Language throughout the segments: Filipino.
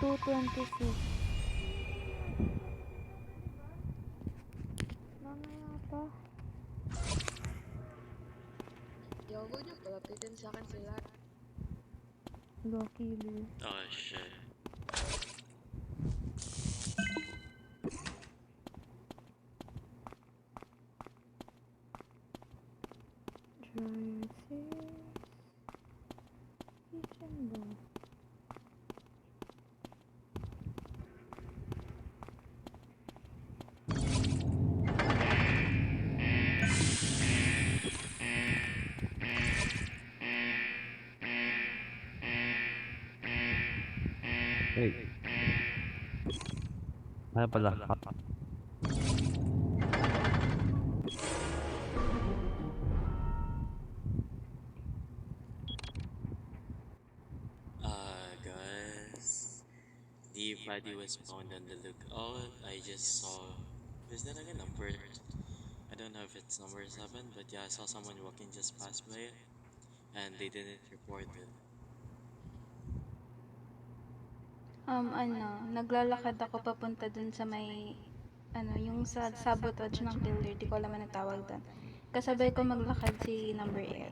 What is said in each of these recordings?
2:26. Mamaya pa. Yo, huwag niyo palapitin sa akin sila. Lucky Lee. Oh shit. Giant says kitchen ball. Wait. Ano pala? Guys, the body was found on the lookout. I just saw. Is that like a number? I don't know if it's number 7, but yeah, I saw someone walking just past by it, and they didn't report it. Naglalakad ako papunta dun sa may, yung sa sabotage ng killer, di ko alam ang tawag doon. Kasabay ko maglakad si number 8.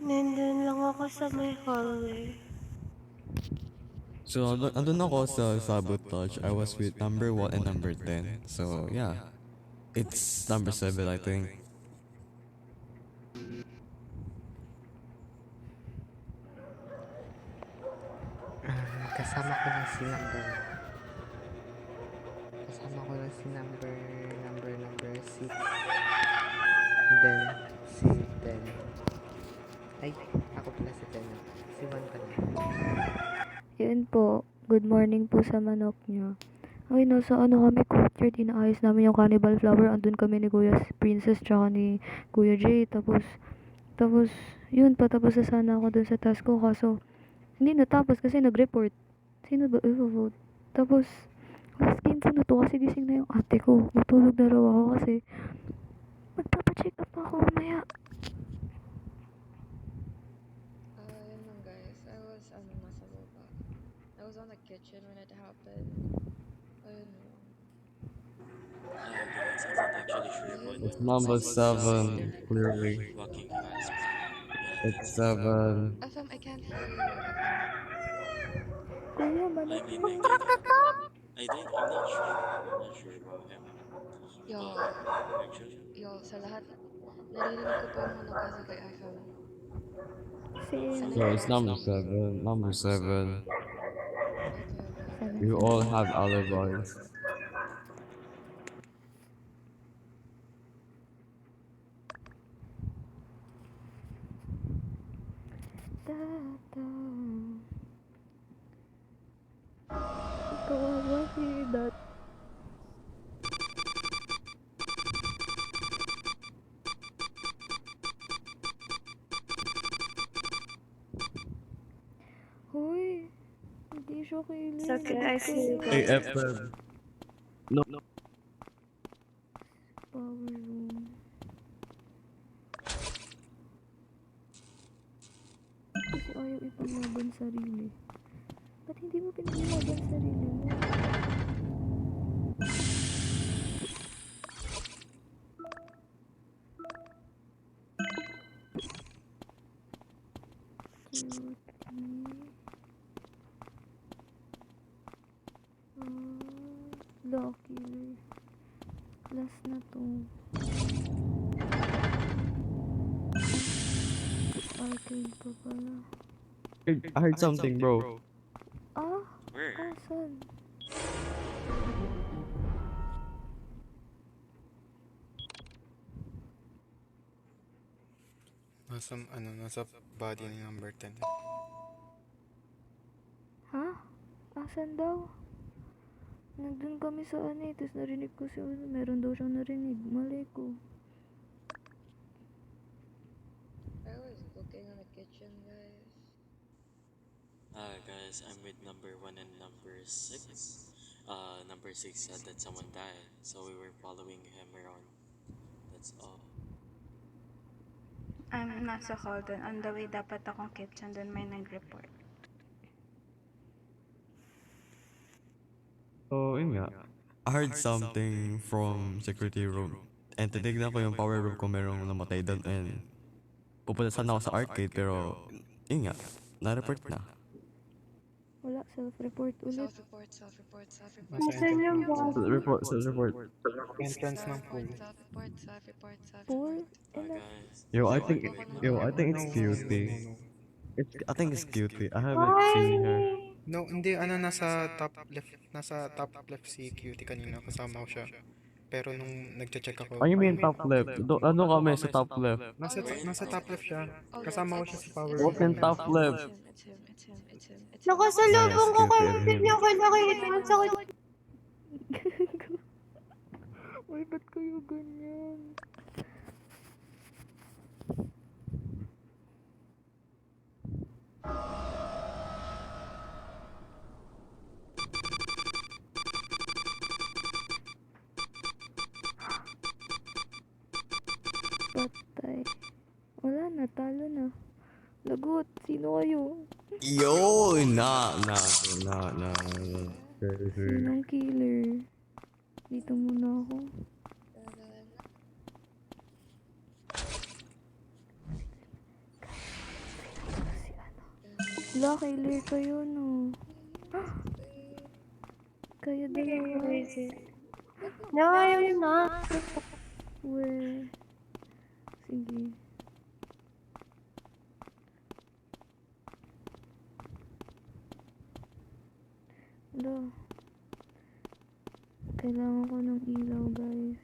Nandun lang ako sa may hallway. So, andun ako sa sabotage. I was with number 1 and number 10. So, yeah. It's number 7, I think. Kasama ko na si number. Kasama ko na si number 6. Then, si 10. Ay, ako pala si 10. Si 1 pala. Yun po. Good morning po sa manok niya. Ay, nasa kami courtyard. Inaayos namin yung cannibal flower. Andun kami ni Kuya Princess tsaka ni Kuya Jay. Tapos, yun, patapos na sana ako dun sa task ko. Kaso, hindi natapos kasi nag-report. Sino ba i-vote? Tapos, last game po na to kasi gising na yung ate ko. Matulog na raw ako kasi magpapacheck up ako mamaya. Yun lang guys. I was, nasa baba. I was on the kitchen when it happened. Ayun lang. Guys, I'm not actually sure, but It's number someone saw 7, it clearly. walking past me. Yeah, It's 7. FM, I can't hear you. FM. Kuya, I manok mean, mo. I'm not sure. I'm not sure about him. Yo, Actually, yo, sa lahat, naririnig ko po yung manok kasi kay FM. Si So, it's number 7. Number 7. Okay. You all have alibis. Ikaw ba si that? Hoy, hindi siya kilig. It's okay, I see you Hey, guys. FM. No. Power room. Kasi ayaw ipaglaban sarili. Ba't hindi mo pinaglaban sarili mo? Cutie. Lucky. Last na to. Arcade pa pala. I heard something, bro. Ah? where? Asan? Nasa body ni number 10. Ha? Asan daw? Nandun kami sa tapos narinig ko si meron daw siyang narinig. Malay ko. I was looking on the kitchen, guys. Guys, I'm with number 1 and number 6. Number 6 said that someone died, so we were following him around. That's all. Nasa hall doon. On the way, dapat akong kitchen doon may nag-report. So, yun nga. I heard something from security room. And tinignan ko yung power room kung merong namatay doon. And pupunta sana ako sa arcade pero yun nga, na-report na. Wala, self-report ulit. Self-report, self-report, self-report. Nasa Nasaan yung entrance. boss? Report, report. Entrance ng pool. Self-report, self-report, Poor? self-report. Ina. guys. Yo, I think it's No, cutie. no. I think it's cutie. I haven't seen her. No, hindi, nasa top left si Cutie kanina, kasama ko siya. Pero nung nagche-check ako, Oh, you mean top left? Ano kami sa top left? nasa top left siya. Oh, Kasama ko it's- siya sa power What's room. in top left? It's him, it's him, it's him, it's him. Nakasalubong ko Yes, kayo. cute, Hindi ako nakita. Ang sakit. Uy, ba't kayo ganyan? Patay. Wala na, talo na. Lagot, sino kayo? Yo! Na. Sinong killer? Dito muna ako. Wala, killer kayo, no? Kayo dalawa. No, yun na. Where? Sige. Wala. Kailangan ko ng ilaw, guys.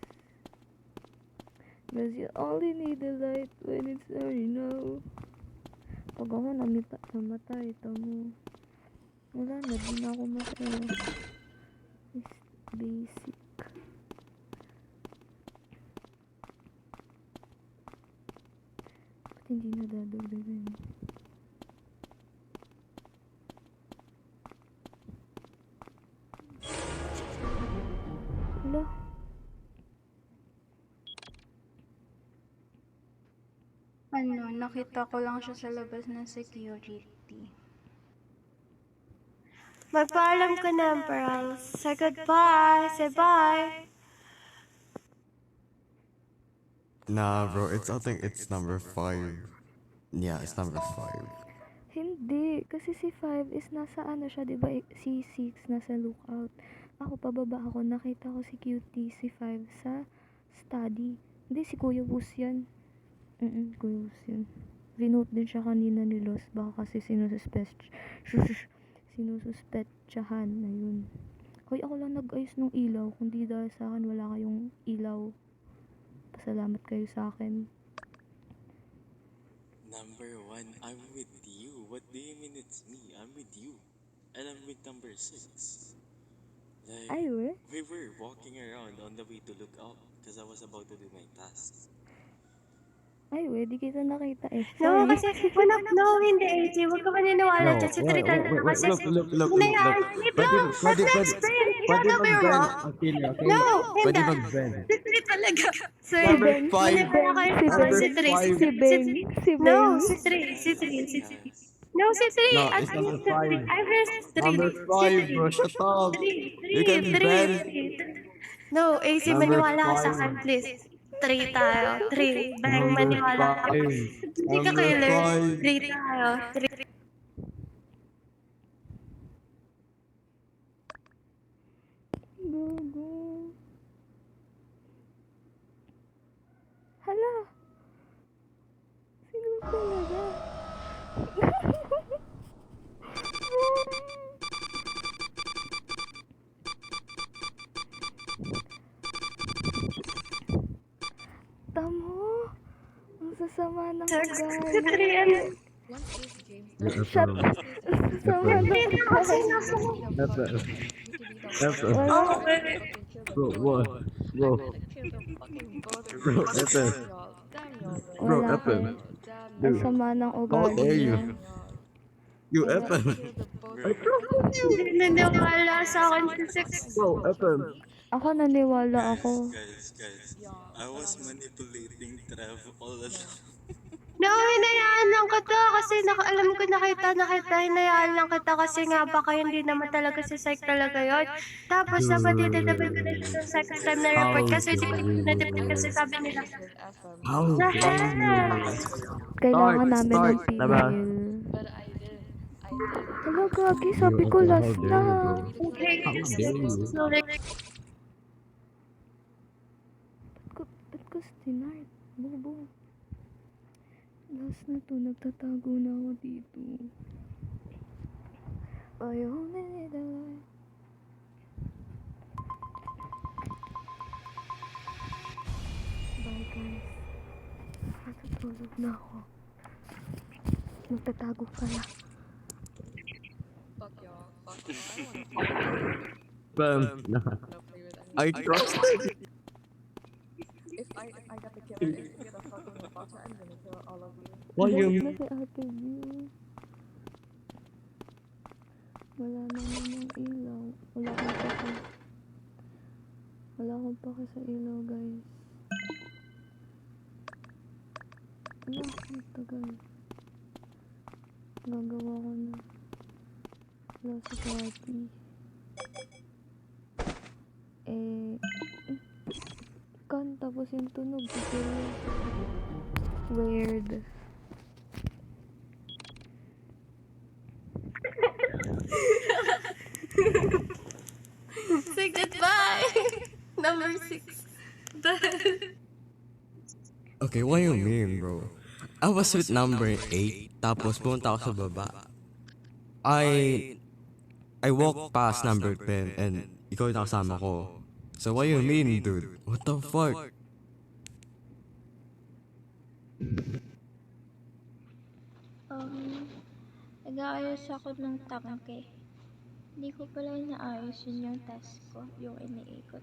Because you only need the light when it's already now. Pag ako namatay, tamo. Wala na, di na ako masaya. It's basic. Ba't hindi nadadagdagan? Wala. Ano, nakita ko lang siya sa labas ng security. Magpaalam ka na, Pearl. Say goodbye. Say bye. Nah, bro, I think it's number 5. Yeah, it's number 5. Hindi, kasi si 5 is nasa ano siya, di ba? Si 6 nasa lookout. Ako pababa ako, nakita ko si Cutie, si 5 sa study. Hindi, si Kuya Bus yan. Kuya Bus yan. Rinote din siya kanina ni Los, baka kasi sinususpetsahan na yun. Hoy, ako lang nag-ayos ng ilaw, kung di dahil sa akin wala kayong ilaw. Pasalamat kayo sa akin. Number 1, I'm with you. What do you mean it's me? I'm with you. And I'm with number 6. Like, Ay, we? we were walking around on the way to look out because I was about to do my task. Ay, we, di kita nakita eh. No, Sorry. kasi no, hindi, AJ. Huwag ka maniniwala dyan. Si Trita na kasi. Look. Ano yan? Pwede, Gagabi mo? No, Pwede hindi. mag-bend. Si Trita talaga. Sir, Number Ben, five. maniwala kayo Si sa Ben, si Trita. si Ben, si Ben. No, si Trita. No, si Trita. No, At it's ano number si Trita? five. I heard si Trita. Number 5, bro, shut up. You can be Ben. No, AC, Number maniwala ka sa five. akin, please. 3 tayo. 3. Bang, maniwala ka. Hindi ka Number killer. 5. 3 tayo. 3. Gogo. Hala. Sino talaga? Tamo. Ang sasama ng Si ugali. 3 ano? Once this game starts, Shut up. Sasama ng Hindi na kasi ugali. nasa we need to beat up. Wala. Oh, Bro, what? Bro, Kill the fucking both of Bro, you. Epe. Damn y'all, Bro, Wala Epe. kayo. Damn Ang y'all. sama ng How ugali dare you? niya. you Wala. Epen. Kill the both of you. hindi naniniwala sa akin si 6. Bro, Epen. Ako naniwala ako. Guys, I was manipulating Trev all along. No, hinayaan lang kita kasi alam ko hinayaan lang kita kasi nga baka hindi naman talaga si Psych talaga yon. Tapos dapat itatabi ko na siya sa second time na How report kasi di ko dare na-depend kasi you? sabi nila. Just ask them. How dare you? Kailangan namin ng Diba? female. But I didn't. I didn't. Hala, gagi, You sabi ko okay, how last dare you, na. bro? Okay, How dare you? sorry. Ba't ko stinart? Bobo. Last na to, nagtatago na ako dito. Ayaw na nila. Bye guys. Natutulog na ako. Magtatago pala. Fuck y'all. Fuck y'all. I Bam. wanna play with anyone. I trusted. If I got the killer, if you get a fucking reporter, I'm gonna kill all of you. What you Balik na si Ate View. Wala na namang ilaw. Wala akong pake sa ilaw, guys. Wala akong tagal. Gagawa ko na. Wala si Kati. Kan, tapos yung tunog. Weird. Say goodbye. Number 6. Okay, what you mean, bro? I was with number 8, tapos pumunta ako sa baba. I walked past number 10 and ikaw yung nakasama ko. So what you mean, dude? What the fuck? Nag-aayos ako ng tangke. Hindi ko pala inaayos yun yung task ko, yung iniikot.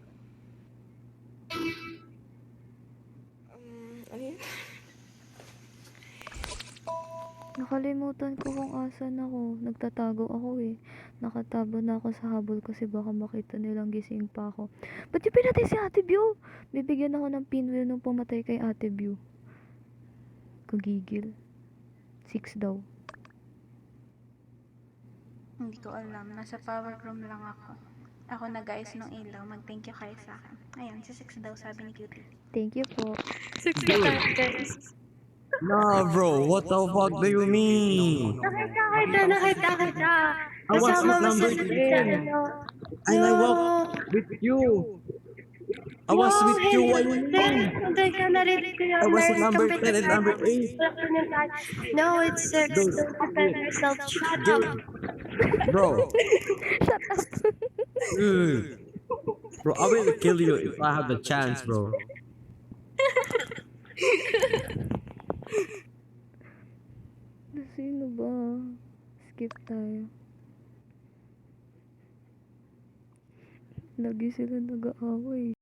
Nakalimutan ko kung asan ako. Nagtatago ako eh. Nakatabo na ako sa habol kasi baka makita nilang gising pa ako. Ba't yung pinatay si Ate View? Bibigyan ako ng pinwheel nung pumatay kay Ate View. Kagigil. 6 daw. Hindi ko alam, nasa power room lang ako. Ako nag-ayos ng ilaw, mag-thank you kayo sa akin. Ayan, si 6 daw, sabi ni Cutie. Thank you po. 6 guys. Nah, bro, what the fuck do you mean? Nakita kita. I was Kasama with mo number si 10. And I walked with you. I was with you. What you mean? Hindi ka narinig ko yung I was nurse with number 10 and number 8. No, it's 6. Dude. Don't defend yourself. Shut up. Bro, Shut up. Dude. Bro, I will kill you if I have the chance, bro. Sino ba? Skip tayo. Lagi sila nag-aaway.